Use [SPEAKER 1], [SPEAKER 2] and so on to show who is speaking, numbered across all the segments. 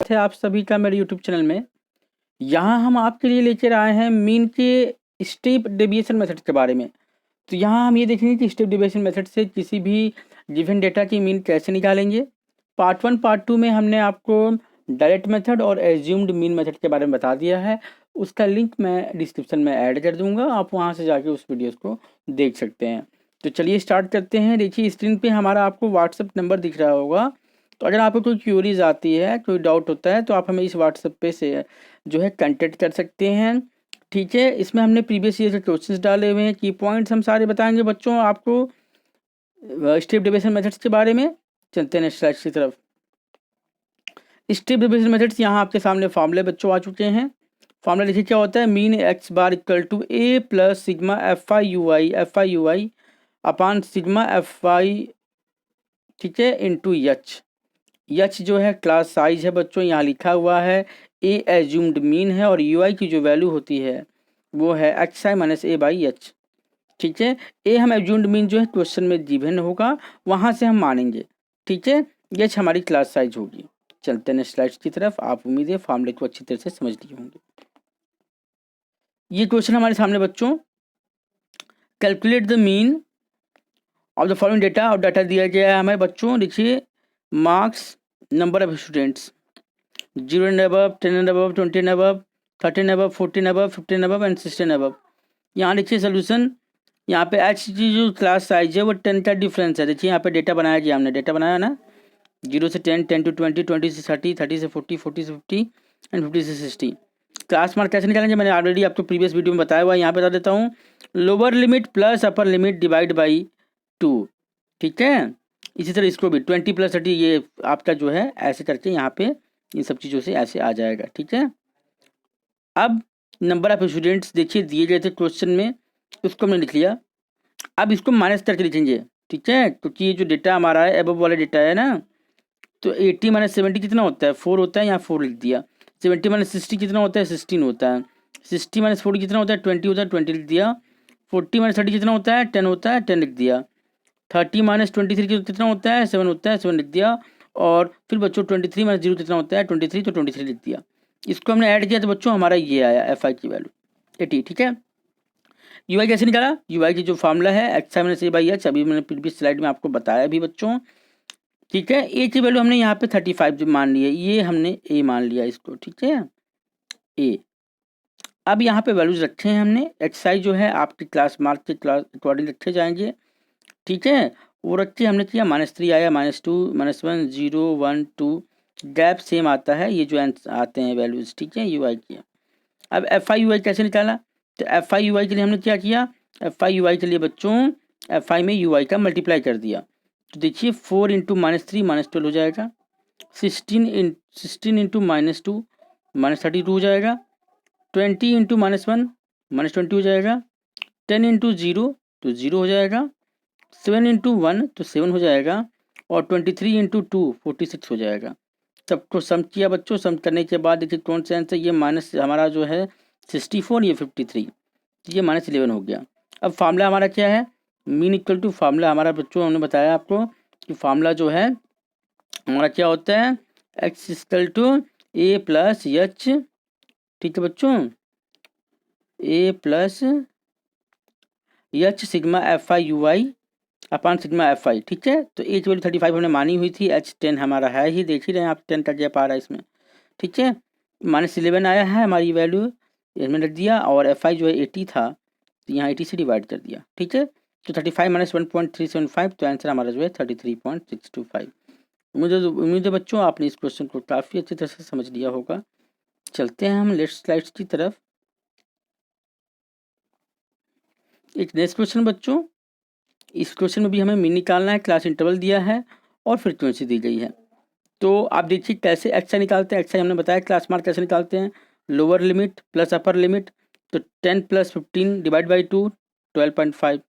[SPEAKER 1] स्वागत है आप सभी का मेरे यूट्यूब चैनल में। यहाँ हम आपके लिए लेकर आए हैं मीन के स्टेप डेविएशन मेथड के बारे में। तो यहाँ हम ये देखेंगे कि स्टेप डेविएशन मेथड से किसी भी गिवन डेटा की मीन कैसे निकालेंगे। पार्ट 1 पार्ट 2 में हमने आपको डायरेक्ट मेथड और एज्यूम्ड मीन मेथड के बारे में बता दिया है। उसका लिंक मैं डिस्क्रिप्शन में ऐड कर दूंगा, आप वहाँ से जाके उस वीडियोज़ को देख सकते हैं। तो चलिए स्टार्ट करते हैं। देखिए स्क्रीन पे हमारा आपको व्हाट्सएप नंबर दिख रहा होगा। तो अगर आपको कोई क्यूरीज आती है, कोई डाउट होता है, तो आप हमें इस व्हाट्सएप पे से जो है कांटेक्ट कर सकते हैं। ठीक है, इसमें हमने प्रीवियस ईयर के क्वेश्चंस डाले हुए हैं, की पॉइंट्स हम सारे बताएंगे बच्चों आपको स्टेप डेविएशन मेथड्स के बारे में। चलते हैं नेक्स्ट स्लाइड की तरफ। स्टेप डेविएशन मेथड्स यहाँ आपके सामने फॉर्मूले बच्चों आ चुके हैं। फॉर्मूला देखिए क्या होता है, mean X bar equal to A plus sigma F I U I upon sigma F I, ठीक है, इंटू एच। एच जो है क्लास साइज है बच्चों, यहाँ लिखा हुआ है। ए एज्यूम्ड मीन है और यू आई की जो वैल्यू होती है वो है x I minus A by H. ठीक है, ए हम एज्यूम्ड मीन जो है क्वेश्चन में गिवन होगा, वहाँ से हम मानेंगे। ठीक है, एच हमारी क्लास साइज होगी। चलते हैं नेक्स्ट स्लाइड की तरफ। आप उम्मीद है फॉर्मूले को अच्छी तरह से समझ लिए होंगे। ये क्वेश्चन हमारे सामने बच्चों, calculate the mean of the following data, और डाटा दिया गया है हमें बच्चों। देखिए marks, number of students 0 and above, 10 and above, 20 and above, 13 above, 14 above, 15 above and 16 above। यहाँ देखिए सोल्यूशन, यहाँ पे एच की जो क्लास साइज है वो 10 का डिफरेंस है। देखिए यहाँ पे डेटा बनाया गया, हमने डेटा बनाया ना, 0 से 10, 10 to 20, 20 से 30, 30 से 40, 40 से 50 एंड 50 से 60। क्लास मार्क कैसे निकालेंगे मैंने ऑलरेडी आपको प्रीवियस वीडियो में बताया हुआ है, यहाँ पे बता देता हूँ। Lower limit plus upper limit divide by 2। ठीक है, इसी तरह इसको भी 20 प्लस 30, ये आपका जो है ऐसे करके यहाँ पे इन सब चीज़ों से ऐसे आ जाएगा। ठीक है, अब नंबर ऑफ स्टूडेंट्स देखिए दिए गए थे क्वेश्चन में, उसको हमने लिख लिया। अब इसको माइनस करके लिखेंगे। ठीक है, क्योंकि ये जो डेटा हमारा है एबव वाला डेटा है ना, तो 80 माइनस 70 कितना होता है, 4 होता है, यहाँ 4 लिख दिया। 70 माइनस 60 कितना होता है, 16 होता है। 60 माइनस 40 कितना होता है, 20 होता है, 20 लिख दिया। 40 माइनस 30 कितना होता है, 10 होता है, 10 लिख दिया। 30 माइनस 23 कितना होता है, 7 होता है, 7 लिख दिया। और फिर बच्चों 23 माइनस 0 कितना होता है, 23, तो 23 लिख दिया। इसको हमने ऐड किया तो बच्चों हमारा ये आया एफ आई की वैल्यू 80। ठीक है, यू आई कैसे निकाला, यू आई की जो फॉर्मूला है x I minus A by H, अभी मैंने प्रीवियस स्लाइड में आपको बताया भी बच्चों। ठीक है, ए की वैल्यू हमने यहाँ पे 35 जो मान ली है, ये हमने ए मान लिया इसको। ठीक है, ए। अब यहाँ पे वैल्यूज रखे हैं हमने, एक्स आई जो है आपकी क्लास मार्क के क्लास अकॉर्डिंग रखे जाएंगे। ठीक है, वो रख के हमने किया, -3 आया, -2, -1, 0, 1, 2, गैप सेम आता है, ये जो आते हैं वैल्यूज। ठीक है, यू आई किया। अब एफ आई यू आई कैसे निकाला, तो एफ आई यू आई के लिए हमने क्या किया, एफ आई यू आई के लिए बच्चों एफ आई में यू आई का मल्टीप्लाई कर दिया। तो देखिए 4 इंटू -3 -12 हो जाएगा। 16 इंटू -2 -32 हो जाएगा। 20 इंटू -1 -20 हो जाएगा। 10 इंटू 0 तो 0 हो जाएगा। 7 इंटू 1 तो 7 हो जाएगा। और 23 इंटू 2 46 हो जाएगा। सबको सम किया बच्चों, सम करने के बाद देखिए कौन सा आंसर, ये माइनस हमारा जो है 64, ये 53, ये -11 हो गया। अब फार्मूला हमारा क्या है, मीन इक्वल टू, फार्मूला हमारा बच्चों हमने बताया आपको कि फार्मूला जो है हमारा क्या होता है, X equal to A plus H. ठीक है बच्चों, A plus H sigma F I U I upon sigma F I. ठीक है, तो ए की वैल्यू 35 हमने मानी हुई थी, एच 10 हमारा है ही, देख ही रहे हैं आप 10 का गैप आ रहा है इसमें। ठीक है, -11 आया है हमारी वैल्यू, इसमें रख दिया। और एफ आई जो है 80 था, तो यहाँ 80 से डिवाइड कर दिया। ठीक है, तो 35 माइनस 1.375, तो आंसर हमारा जो है 33.625। उम्मीद है बच्चों आपने इस क्वेश्चन को काफ़ी अच्छी तरह से समझ लिया होगा। चलते हैं हम नेक्स्ट स्लाइड्स की तरफ। एक नेक्स्ट क्वेश्चन बच्चों, इस क्वेश्चन में भी हमें मीन निकालना है, क्लास इंटरवल दिया है और फ्रीक्वेंसी दी गई है। तो आप देखिए कैसे एक्स आई निकालते हैं। एक्स आई हमने बताया क्लास मार्क कैसे निकालते हैं, lower limit plus upper limit. तो 10 plus 15 divide by 2 12.5,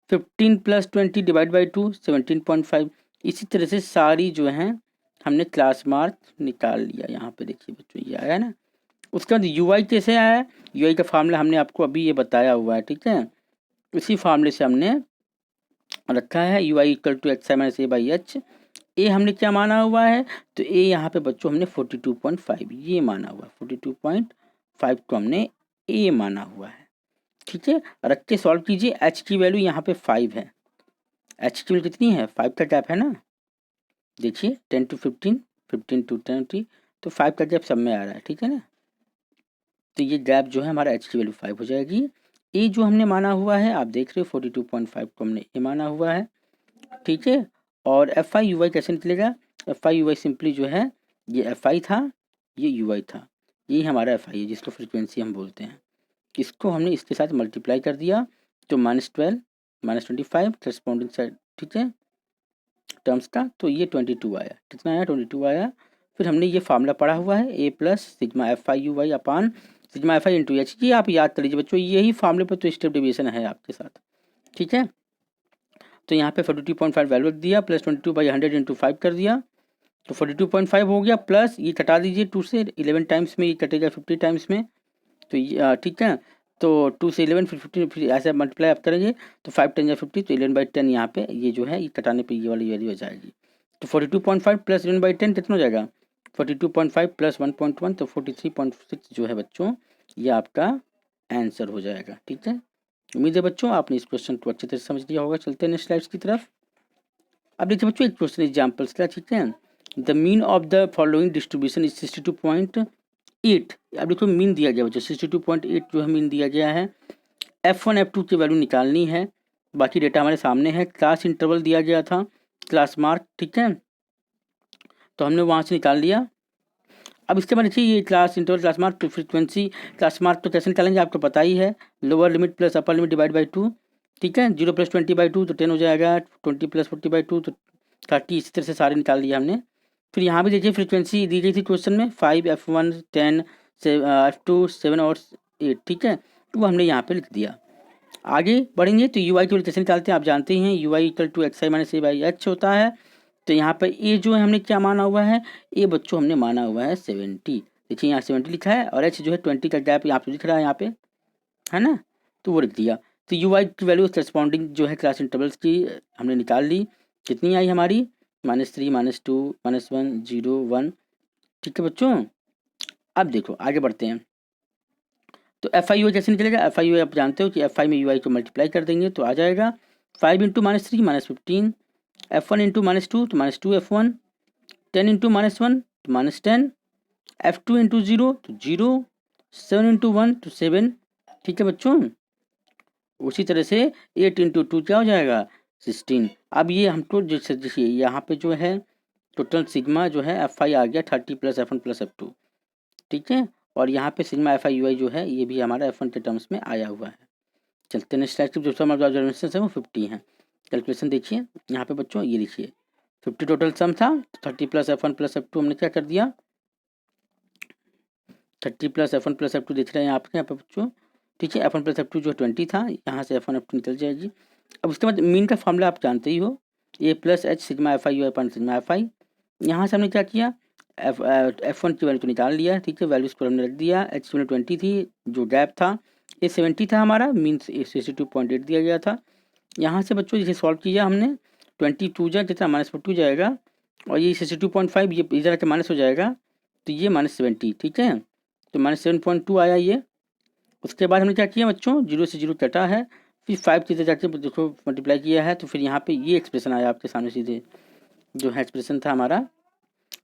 [SPEAKER 1] 15 plus 20 divide by 2 17.5। इसी तरह से सारी जो हैं हमने क्लास मार्क निकाल लिया। यहाँ पे देखिए बच्चों ये आया ना। उसके बाद यू आई कैसे आया, यू आई का फार्मूला हमने आपको अभी ये बताया हुआ है। ठीक है, इसी फार्मूले से हमने रखा है, U I equal to X I minus A by H. A हमने क्या माना हुआ है, तो ए यहाँ पे बच्चों हमने 42.5 ये माना हुआ है, 42.5 को हमने ए माना हुआ है। ठीक है, रख के सॉल्व कीजिए। एच की वैल्यू यहाँ पे 5 है, एच की वैल्यू कितनी है, 5 का गैप है ना, देखिए 10 to 15, 15 to 20, तो 5 का गैप सब में आ रहा है। ठीक है ना, तो ये गैप जो है हमारा एच की वैल्यू 5 हो जाएगी। ए जो हमने माना हुआ है आप देख रहे हो 42.5 को हमने ए माना हुआ है। ठीक है, और एफ आई यू वाई कैसे निकलेगा, F I U Y simply जो है ये एफ आई था, ये यू आई था, ये हमारा एफ आई है जिसको फ्रिक्वेंसी हम बोलते हैं। इसको हमने इसके साथ मल्टीप्लाई कर दिया तो -12 -25 करस्पॉन्डिंग साइड, ठीक है, टर्म्स का, तो ये 22 आया। कितना आया, 22 आया। फिर हमने ये फार्मूला पढ़ा हुआ है A plus sigma F I U Y upon sigma F I into H, ये आप याद कर लीजिए बच्चों, यही फार्मूले पर तो स्टेप डेविएशन है आपके साथ। ठीक है, तो यहाँ पे 42.5 वैल्यू रख दिया, प्लस 22/100 इंटू 5 कर दिया, तो 42.5 हो गया, प्लस ये कटा दीजिए 2 से, 11 टाइम्स में ये कटेगा 50 टाइम्स में, तो ये ठीक है, तो 2 से 11 फिर 15 फिर ऐसे मल्टीप्लाई आप करेंगे तो 5 10 या 50, तो 11/10 यहाँ पे ये जो है ये कटाने पे ये वाली वैल्यू हो जाएगी। तो 42.5 प्लस 11/10 कितना हो जाएगा, 42.5 प्लस 1.1, तो 43.6 जो है बच्चों ये आपका आंसर हो जाएगा। ठीक है, उम्मीद है बच्चों आपने इस क्वेश्चन को अच्छी तरह से समझ लिया होगा। चलते हैं नेक्स्ट स्लाइड्स की तरफ। अब देखिए बच्चों एक क्वेश्चन एग्जाम्पल्स का, ठीक है, the mean of the following distribution is 62.8। अब देखो मीन दिया गया बच्चों 62.8 जो है मीन दिया गया है। F1 F2 की वैल्यू निकालनी है, बाकी डेटा हमारे सामने है। क्लास इंटरवल दिया गया था, क्लास मार्क, ठीक है, तो हमने वहाँ से निकाल लिया। अब इसके बाद देखिए ये क्लास इंटरवल क्लास मार्क तो फ्रीक्वेंसी क्लास मार्क तो कैसे निकालेंगे आपको पता ही है, lower limit plus upper limit divide by 2, ठीक है, 0 + 20/2 तो 10 हो जाएगा, 20 + 40/2 तो 30, इसी तरह से सारे निकाल लिए हमने। फिर यहाँ भी देखिए फ्रीक्वेंसी दी गई थी क्वेश्चन में 5 F1 10 F2 7 और 8, ठीक है, तो वो हमने यहाँ पे लिख दिया। आगे बढ़ेंगे तो यू आई की वैल्यू कैसे निकालते हैं आप जानते ही हैं, U I equal to X I minus A by H होता है। तो यहाँ पर ए जो है हमने क्या माना हुआ है, ए बच्चों हमने माना हुआ है 70, देखिए यहाँ 70 लिखा है, और एच जो है 20 का गैप यहाँ पे दिख रहा है यहाँ पे, है ना, तो वो लिख दिया। तो यू आई की वैल्यू करस्पॉन्डिंग जो है क्लास इंटरवल्स की हमने निकाल ली, कितनी आई हमारी -3 -2 -1 0 1, ठीक है बच्चों। अब देखो आगे बढ़ते हैं, तो एफ आई यू आई कैसे निकलेगा, एफ आई यू आई आप जानते हो कि एफ आई में यू आई को मल्टीप्लाई कर देंगे तो आ जाएगा 5 × -3 -15, F1 × -2 तो -2 F1, 10 × -1 तो -10, F2 × 0 तो 0, 7 × 1 तो 7, ठीक है बच्चों। उसी तरह से 8 × 2 क्या हो जाएगा 16। अब ये हमको जैसे यहाँ पे जो है टोटल सिग्मा जो है एफ आई आ गया 30 + F1 + F2, ठीक है, और यहाँ पे सिग्मा एफ आई यू आई जो है ये भी हमारा F1 के टर्म्स में आया हुआ है। चलते नेक्स्ट स्लाइड, जो सम ऑफ द ऑब्जर्वेशंस है वो 50 है। कैलकुलेशन देखिए यहाँ पे बच्चों, ये लिखिए 50 टोटल सम था, 30 + F1 + F2 हमने क्या कर दिया, 30 + F1 + F2 देख रहे हैं आपके यहाँ पे बच्चों, ठीक है, F1 + F2 जो 20 था, यहाँ से F1 F2 निकल जाएगी। अब उसके बाद मीन का फॉर्मूला आप जानते ही हो, A plus H sigma F I U upon sigma F I. यहाँ से हमने क्या किया, F1 की वैल्यू तो निकाल लिया, ठीक है, वैल्यूज को हमने रख दिया, एच की वैल्यू 20 थी, जो गैप था ये 70 था हमारा, मीन्स 62.8 दिया गया था। यहाँ से बच्चों जिसे सॉल्व किया हमने 22 जा कितना -42 जाएगा, और ये 62.5 ये इधर के माइनस हो जाएगा, तो ये -70, ठीक है, तो -7.2 आया ये। उसके बाद हमने क्या किया बच्चों, 0 से 0 कटा है, फिर 5 की जाके देखो मल्टीप्लाई किया है, तो फिर यहाँ पे ये एक्सप्रेशन आया आपके सामने सीधे, जो है एक्सप्रेशन था हमारा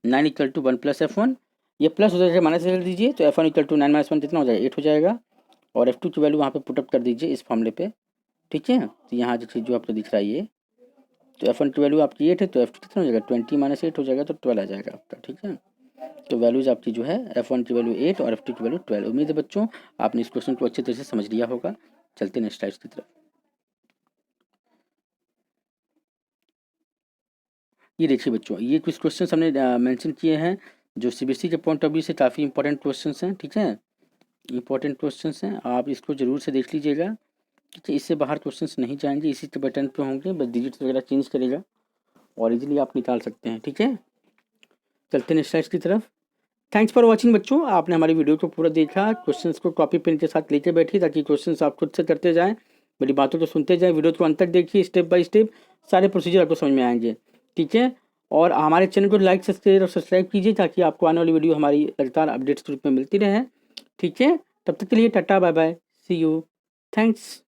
[SPEAKER 1] 9 = 1 + F1, ये प्लस हो जाएगा माइनस कर दीजिए, तो F1 = 9 - 1 कितना हो जाएगा 8 हो जाएगा, और F2 की वैल्यू वहाँ पे पुटअप कर दीजिए इस फॉर्मूले पे, ठीक है, तो यहाँ जो आपको दिख रहा है ये, तो F1 की वैल्यू आपकी 8 है, तो F2 कितना हो जाएगा 20 - 8 हो जाएगा, तो 12 आ जाएगा आपका, ठीक है। तो वैल्यूज आपकी जो है F1 की वैल्यू 8 और F2 की वैल्यू 12। उम्मीद है बच्चों आपने इस क्वेश्चन को अच्छी तरह से समझ लिया होगा। चलते नेक्स्ट स्लाइड की तरफ। ये देखिए बच्चों, ये कुछ क्वेश्चन हमने मेंशन किए हैं जो सीबीएसई के पॉइंट ऑफ व्यू से काफ़ी इंपॉर्टेंट क्वेश्चन हैं, ठीक है, इंपॉर्टेंट क्वेश्चन हैं, आप इसको ज़रूर से देख लीजिएगा, ठीक है, इससे बाहर क्वेश्चन नहीं जाएंगे, इसी के बटन पे होंगे, बस डिजिट वगैरह चेंज करेगा और इजीली आप निकाल सकते हैं, ठीक है। चलते नेक्स्ट स्लाइड की तरफ। थैंक्स फॉर वॉचिंग बच्चों, आपने हमारी वीडियो को पूरा देखा, क्वेश्चंस को कॉपी पेन के साथ लेके बैठिए ताकि क्वेश्चंस आप खुद से करते जाएं, मेरी बातों को सुनते जाएं, वीडियो को अंत तक देखिए, स्टेप बाय स्टेप सारे प्रोसीजर आपको समझ में आएंगे, ठीक है। और हमारे चैनल को लाइक शेयर और सब्सक्राइब कीजिए ताकि आपको आने वाली वीडियो हमारी लगातार अपडेट्स के रूप में मिलती रहे। ठीक है, तब तक के लिए tata bye bye, see you, thanks.